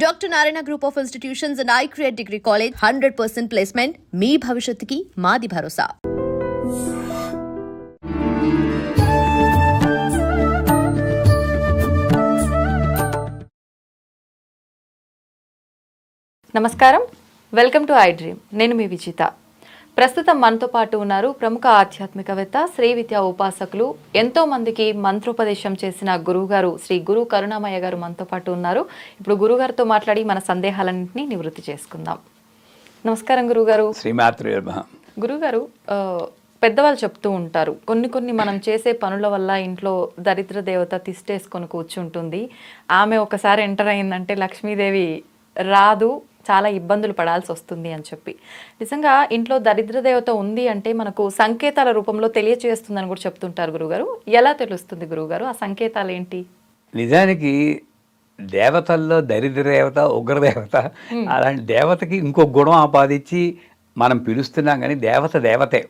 Dr. Narayana Group of Institutions and iCreate Degree College 100% placement. మీ భవిష్యత్తుకి మాది భరోసా. నమస్కారం, welcome to I dream. నేను మీ విజిత. ప్రస్తుతం మనతో పాటు ఉన్నారు ప్రముఖ ఆధ్యాత్మికవేత్త, శ్రీ విద్యా ఉపాసకులు, ఎంతో మందికి మంత్రోపదేశం చేసిన గురువుగారు శ్రీ గురు కరుణామయ్య గారు మనతో పాటు ఉన్నారు. ఇప్పుడు గురుగారితో మాట్లాడి మన సందేహాలన్నింటినీ నివృత్తి చేసుకుందాం. నమస్కారం గురుగారు. శ్రీమాత్రే గురుగారు, పెద్దవాళ్ళు చెప్తూ ఉంటారు, కొన్ని మనం చేసే పనుల వల్ల ఇంట్లో దరిద్ర దేవత తిష్టేసుకొని కూర్చుంటుంది, ఆమె ఒకసారి ఎంటర్ అయిందంటే లక్ష్మీదేవి రాదు, చాలా ఇబ్బందులు పడాల్సి వస్తుంది అని చెప్పి. నిజంగా ఇంట్లో దరిద్ర దేవత ఉంది అంటే మనకు సంకేతాల రూపంలో తెలియచేస్తుందని కూడా చెప్తుంటారు గురుగారు. ఎలా తెలుస్తుంది గురుగారు ఆ సంకేతాలు ఏంటి? నిజానికి దేవతల్లో దరిద్ర దేవత, ఉగ్రదేవత, అలాంటి దేవతకి ఇంకో గుణం ఆపాదించి మనం పిలుస్తున్నాం. కానీ దేవత దేవతే.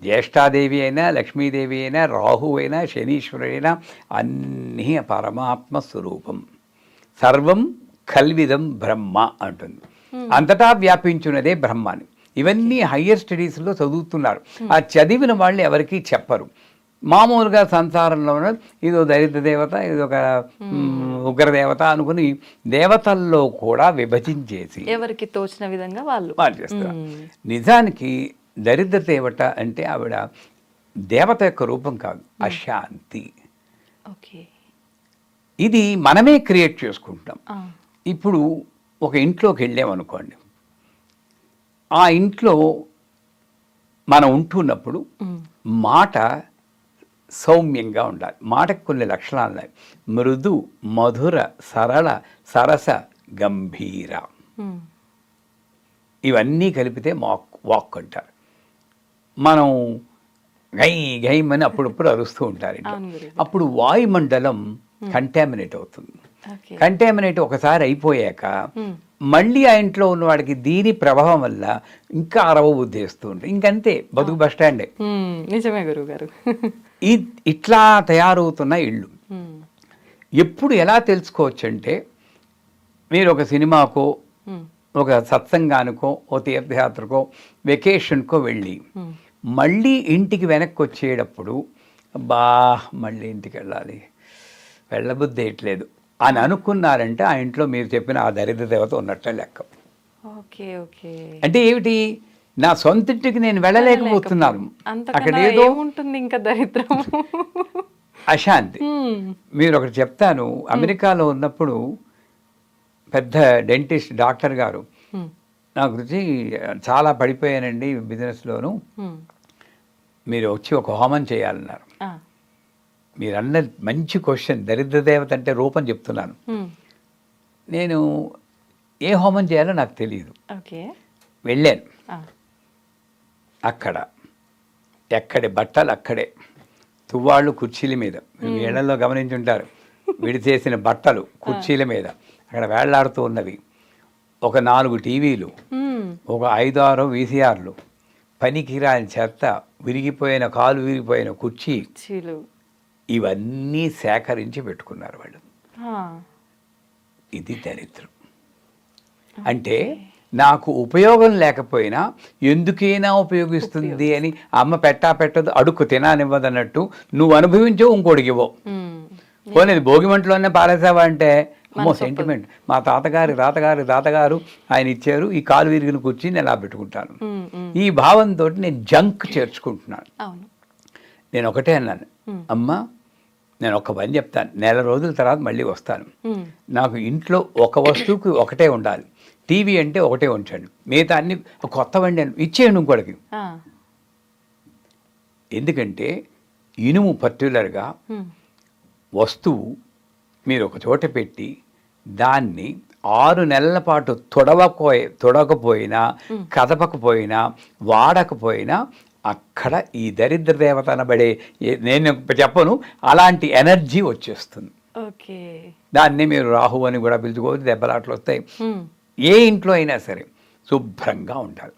జ్యేష్ఠాదేవి అయినా, లక్ష్మీదేవి అయినా, రాహు అయినా, శనీశ్వరుడైనా అన్నీ పరమాత్మ స్వరూపం. సర్వం కల్విదం బ్రహ్మ అంటుంది. అంతటా వ్యాపించున్నదే బ్రహ్మాని. ఇవన్నీ హయ్యర్ స్టడీస్లో చదువుతున్నారు. ఆ చదివిన వాళ్ళు ఎవరికి చెప్పరు. మామూలుగా సంసారంలో ఇదో దరిద్ర దేవత, ఇదొక ఉగ్రదేవత అనుకుని దేవతల్లో కూడా విభజించేసి ఎవరికి తోచిన విధంగా వాళ్ళు చేస్తారు. నిజానికి దరిద్ర దేవత అంటే ఆవిడ దేవత యొక్క రూపం కాదు, అశాంతి. ఇది మనమే క్రియేట్ చేసుకుంటాం. ఇప్పుడు ఒక ఇంట్లోకి వెళ్ళామనుకోండి, ఆ ఇంట్లో మనం ఉంటున్నప్పుడు మాట సౌమ్యంగా ఉండాలి. మాటకు కొన్ని లక్షణాలు ఉన్నాయి. మృదు, మధుర, సరళ, సరస, గంభీర. ఇవన్నీ కలిపితే వాక్ అంటారు. మనం గై గైమని అప్పుడప్పుడు అరుస్తూ ఉంటారు. అప్పుడు వాయుమండలం కంటామినేట్ అవుతుంది. కంటామినేట్ ఒకసారి అయిపోయాక మళ్ళీ ఆ ఇంట్లో ఉన్నవాడికి దీని ప్రభావం వల్ల ఇంకా అరవ బుద్ధి వేస్తూ ఉంటుంది. ఇంకంతే, బతుకు బస్ స్టాండే. నిజమే గురువుగారు. ఇట్లా తయారవుతున్న ఇళ్ళు. ఎప్పుడు ఎలా తెలుసుకోవచ్చు అంటే, మీరు ఒక సినిమాకో, ఒక సత్సంగానికో, ఓ తీర్థయాత్రకో, వెకేషన్కో వెళ్ళి మళ్ళీ ఇంటికి వెనక్కి వచ్చేటప్పుడు మళ్ళీ ఇంటికి వెళ్ళాలి, వెళ్ళబుద్ధి వేయట్లేదు అని అనుకున్నారంటే ఆ ఇంట్లో మీరు చెప్పిన ఆ దరిద్ర దేవత ఉన్నట్టే లెక్క. అంటే ఏమిటి, నా సొంత ఇంటికి నేను వెళ్ళలేకపోతున్నాను, అక్కడ ఏదో ఉంటుంది, ఇంకా దరిద్రం, అశాంతి. మీరు ఒకటి చెప్తాను. అమెరికాలో ఉన్నప్పుడు పెద్ద డెంటిస్ట్ డాక్టర్ గారు నా గురించి చాలా పడిపోయానండి బిజినెస్లోను, మీరు వచ్చి ఒక హోమం చేయాలన్నారు. మీరు అన్న మంచి క్వశ్చన్. దరిద్ర దేవత అంటే రూపం చెప్తున్నాను. నేను ఏ హోమం చేయాలో నాకు తెలియదు. వెళ్ళాను. అక్కడ ఎక్కడి బట్టలు అక్కడే, తువ్వాళ్ళు కుర్చీల మీద, ఏళ్లలో గమనించుంటారు, విడిచేసిన బట్టలు కుర్చీల మీద అక్కడ వేళ్లాడుతూ ఉన్నవి. ఒక 4 టీవీలు, ఒక 5-6 వీసీఆర్లు, పనికిరాని చెత్త, విరిగిపోయిన కాలు విరిగిపోయిన కుర్చీలు, ఇవన్నీ సేకరించి పెట్టుకున్నారు వాళ్ళు. ఇది దరిద్రం. అంటే నాకు ఉపయోగం లేకపోయినా ఎందుకైనా ఉపయోగిస్తుంది అని అమ్మ పెట్టదు, అడుక్కు తిననివ్వదన్నట్టు నువ్వు అనుభవించవు, ఇంకోటికి ఇవ్వవు. పోనీ భోగిమంటలోనే పారేసావా అంటే అమ్మో సెంటిమెంట్, మా తాతగారు ఆయన ఇచ్చారు, ఈ కాలు విరిగిన కూర్చి నేను అలా పెట్టుకుంటాను. ఈ భావంతో నేను జంక్ చేర్చుకుంటున్నాను. నేను ఒకటే అన్నాను, అమ్మ నేను ఒక పని చెప్తాను, నెల రోజుల తర్వాత మళ్ళీ వస్తాను, నాకు ఇంట్లో ఒక వస్తువుకి ఒకటే ఉండాలి, టీవీ అంటే ఒకటే ఉంచండి, మిగతా అన్ని కొత్త వండి ఇచ్చేయండి ఇంకోటికి. ఎందుకంటే ఇనుము పర్టికులర్గా వస్తువు మీరు ఒక చోట పెట్టి దాన్ని 6 నెలల పాటు తొడకపోయినా, కదపకపోయినా, వాడకపోయినా అక్కడ ఈ దరిద్ర దేవత అనబడే, నేను చెప్పను, అలాంటి ఎనర్జీ వచ్చేస్తుంది. దాన్ని మీరు రాహు అని కూడా పిలుచుకోవచ్చు. దెబ్బలాట్లు వస్తాయి. ఏ ఇంట్లో అయినా సరే శుభ్రంగా ఉండాలి.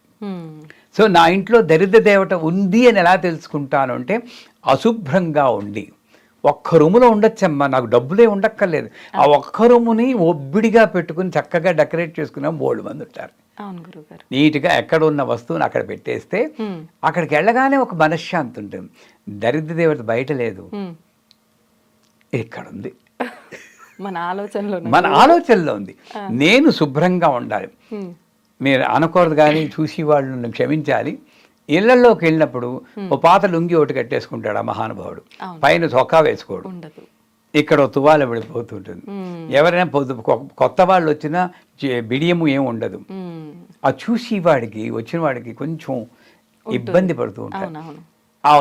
సో నా ఇంట్లో దరిద్ర దేవత ఉంది అని ఎలా తెలుసుకుంటాను అంటే, అశుభ్రంగా ఉండి ఒక్క రూములో ఉండొచ్చమ్మా, నాకు డబ్బులే ఉండక్కర్లేదు. ఆ ఒక్క రూముని ఒబ్బిడిగా పెట్టుకుని చక్కగా డెకరేట్ చేసుకున్న 3 మంది ఉంటారు. అవును గురుగారు. నీట్గా ఎక్కడ ఉన్న వస్తువుని అక్కడ పెట్టేస్తే అక్కడికి వెళ్ళగానే ఒక మనశ్శాంతి ఉంటుంది. దరిద్ర దేవత బయట లేదు, ఇక్కడ ఉంది, మన ఆలోచనలో ఉంది. నేను శుభ్రంగా ఉండాలి. మీరు అనకూడదు కానీ చూసి వాళ్ళు క్షమించాలి. ఇళ్లలోకి వెళ్ళినప్పుడు ఓ పాత లుంగి ఒకటి కట్టేసుకుంటాడు ఆ మహానుభావుడు, పైన చొక్కా వేసుకోడు, ఇక్కడ తువాల పడిపోతుంటుంది. ఎవరైనా కొత్త వాళ్ళు వచ్చినా బిడియము ఏమి ఉండదు. ఆ చూసి వాడికి వచ్చిన వాడికి కొంచెం ఇబ్బంది పడుతూ ఉంటాడు. ఆ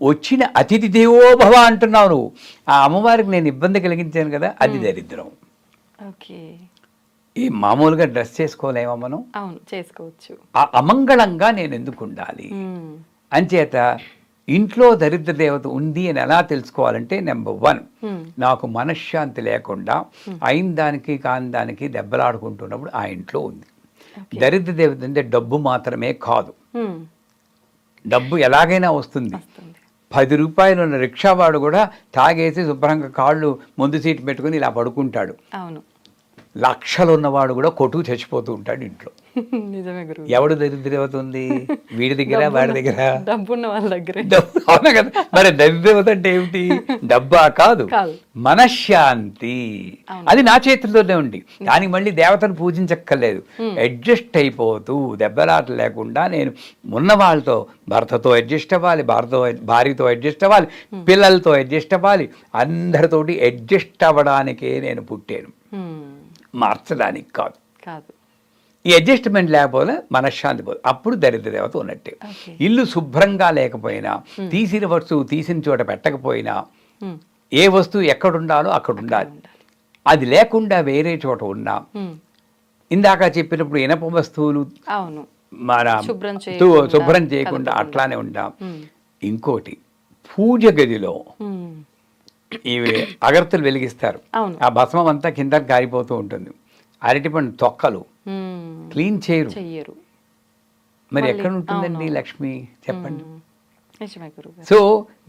వచ్చిన అతిథి దేవో భవ అంటున్నావు నువ్వు, ఆ అమ్మవారికి నేను ఇబ్బంది కలిగించాను కదా, అది దరిద్రం. ఈ మామూలుగా డ్రెస్ చేసుకోలేమా మనం? అవును, చేసుకోవచ్చు. ఆ అమంగళంగా నేను ఎందుకు ఉండాలి? అంచేత ఇంట్లో దరిద్ర దేవత ఉంది అని ఎలా తెలుసుకోవాలంటే, నెంబర్ 1, నాకు మనశ్శాంతి లేకుండా అయిన దానికి కాని దానికి దెబ్బలాడుకుంటున్నప్పుడు ఆ ఇంట్లో ఉంది. దరిద్ర దేవత అంటే డబ్బు మాత్రమే కాదు, డబ్బు ఎలాగైనా వస్తుంది. 10 రూపాయలు ఉన్న రిక్షావాడు కూడా తాగేసి శుభ్రంగా కాళ్ళు ముందు సీటు పెట్టుకుని ఇలా పడుకుంటాడు. లక్షలు ఉన్నవాడు కూడా కొట్టుకు చచ్చిపోతూ ఉంటాడు ఇంట్లో. నిజమే గురు. ఎవడు దరిద్రదేవత ఉంది? వీడి దగ్గర, వాడి దగ్గర, డబ్బున్న వాళ్ళ దగ్గర. అవునా కదా? మరి దరిద్రదేవత అంటే ఏమిటి? డబ్బా కాదు, మనశ్శాంతి. అది నా చేతుల్లోనే ఉంది. దానికి మళ్ళీ దేవతను పూజించక్కర్లేదు. అడ్జస్ట్ అయిపోతూ దెబ్బలాట లేకుండా నేను ఉన్న వాళ్ళతో, భర్తతో అడ్జస్ట్ అవ్వాలి, భార్యతో అడ్జస్ట్ అవ్వాలి, పిల్లలతో అడ్జస్ట్ అవ్వాలి, అందరితోటి అడ్జస్ట్ అవ్వడానికే నేను పుట్టాను, మార్చడానికి కాదు. ఈ అడ్జస్ట్మెంట్ లేకపోతే మనశ్శాంతి పోదు, అప్పుడు దరిద్ర దేవత ఉన్నట్టే. ఇల్లు శుభ్రంగా లేకపోయినా, తీసిన వస్తువు తీసిన చోట పెట్టకపోయినా, ఏ వస్తువు ఎక్కడ ఉండాలో అక్కడ ఉండాలి. అది లేకుండా వేరే చోట ఉన్నా, ఇందాక చెప్పినప్పుడు ఇనప వస్తువులు మన శుభ్రం చేయకుండా అట్లానే ఉంటాం. ఇంకోటి, పూజ గదిలో ఇవి అగరత్తులు వెలిగిస్తారు, ఆ భస్మం అంతా కింద గారిపోతూ ఉంటుంది. అరటిపండు తొక్కలు క్లీన్ చేయరు. మరి ఎక్కడ ఉంటుందండి లక్ష్మి, చెప్పండి? సో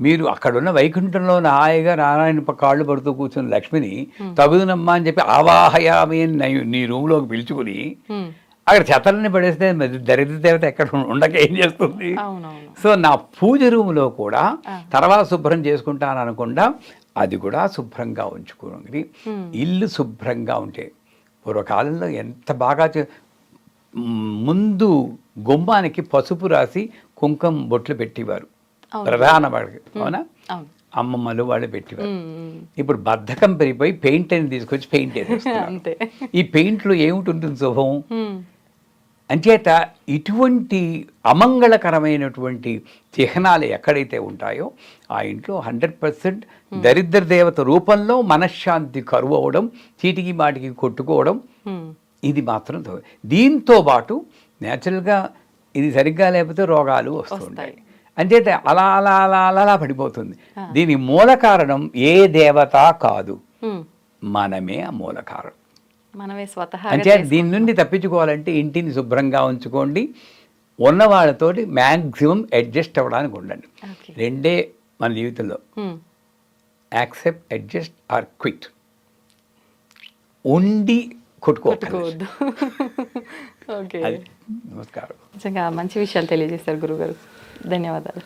మీరు అక్కడున్న వైకుంఠంలో హాయిగా నారాయణ కాళ్ళు పడుతూ కూర్చున్న లక్ష్మిని తగుదునమ్మా అని చెప్పి ఆవాహయామి నీ రూమ్లోకి పిలుచుకుని అక్కడ చెత్తలని పడేస్తే దరిద్ర దేవత ఎక్కడ ఉండక ఏం చేస్తుంది? సో నా పూజ రూమ్లో కూడా తర్వాత శుభ్రం చేసుకుంటాను అనకుండా అది కూడా శుభ్రంగా ఉంచుకోండి. ఇల్లు శుభ్రంగా ఉంటే, పూర్వకాలంలో ఎంత బాగా ముందు గుమ్మానికి పసుపు రాసి కుంకుమ బొట్లు పెట్టేవారు ప్రధాన వాడికి, అవునా? అమ్మమ్మలు వాళ్ళు పెట్టేవారు. ఇప్పుడు బద్ధకం పెరిగిపోయి పెయింట్ అని తీసుకొచ్చి పెయింట్ వేసేస్తారు. ఈ పెయింట్లో ఏమిటి శుభం? అంచేత ఇటువంటి అమంగళకరమైనటువంటి చిహ్నాలు ఎక్కడైతే ఉంటాయో ఆ ఇంట్లో 100% దరిద్ర దేవత రూపంలో మనశ్శాంతి కరువు అవడం, చీటికి మాటికి కొట్టుకోవడం, ఇది మాత్రం. దీంతో పాటు న్యాచురల్గా ఇది సరిగ్గా లేకపోతే రోగాలు వస్తుంటాయి. అంచేత అలా అలా అలా అలా పడిపోతుంది. దీని మూల కారణం ఏ దేవత కాదు, మనమే ఆ మూల కారణం. అంటే దీని నుండి తప్పించుకోవాలంటే ఇంటిని శుభ్రంగా ఉంచుకోండి, ఉన్న వాళ్ళతోటి మ్యాక్సిమం అడ్జస్ట్ అవ్వడానికి ఉండండి. రెండే మన జీవితంలో, యాక్సెప్ట్, అడ్జస్ట్ ఆర్ క్విట్. ఉండి కొట్టుకోవద్దు. ఓకే, నమస్కారం. నిజంగా మంచి విషయాలు తెలియజేస్తారు గురుగారు. ధన్యవాదాలు.